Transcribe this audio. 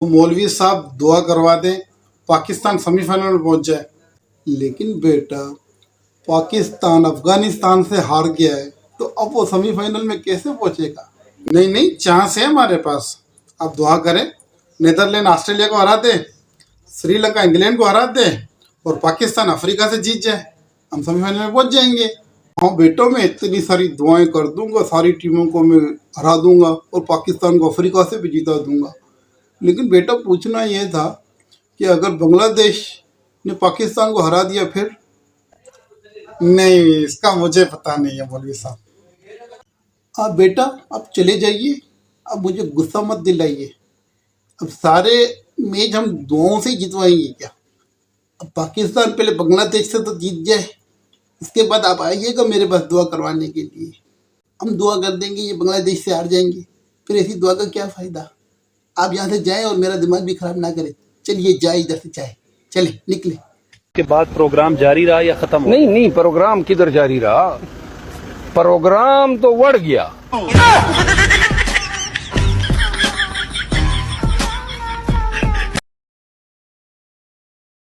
मौलवी साहब दुआ करवा दें पाकिस्तान सेमीफाइनल में पहुंच जाए। लेकिन बेटा पाकिस्तान अफगानिस्तान से हार गया है तो अब वो सेमीफाइनल में कैसे पहुंचेगा। नहीं नहीं, चांस है हमारे पास। आप दुआ करें नीदरलैंड ऑस्ट्रेलिया को हरा दे, श्रीलंका इंग्लैंड को हरा दे और पाकिस्तान अफ्रीका से जीत जाए, हम सेमीफाइनल में पहुंच जाएंगे। हाँ बेटो, मैं इतनी सारी दुआएं कर दूंगा, सारी टीमों को मैं हरा दूंगा और पाकिस्तान को अफ्रीका से भी जीता दूंगा। लेकिन बेटा पूछना यह था कि अगर बांग्लादेश ने पाकिस्तान को हरा दिया फिर? नहीं, इसका मुझे पता नहीं है मौलवी साहब। आप बेटा आप चले जाइए, अब मुझे गुस्सा मत दिलाइए। अब सारे मैच हम दुआओं से ही जितवाएंगे क्या? अब पाकिस्तान पहले बांग्लादेश से तो जीत जाए, इसके बाद आप आइएगा मेरे पास दुआ करवाने के लिए। हम दुआ कर देंगे ये बांग्लादेश से हार जाएंगे, फिर ऐसी दुआ का क्या फ़ायदा। आप यहाँ से जाएं और मेरा दिमाग भी खराब ना करें। चलिए जाए इधर से, चाहे चले निकले। के बाद प्रोग्राम जारी रहा या खत्म हो? नहीं, प्रोग्राम किधर जारी रहा, प्रोग्राम तो बढ़ गया।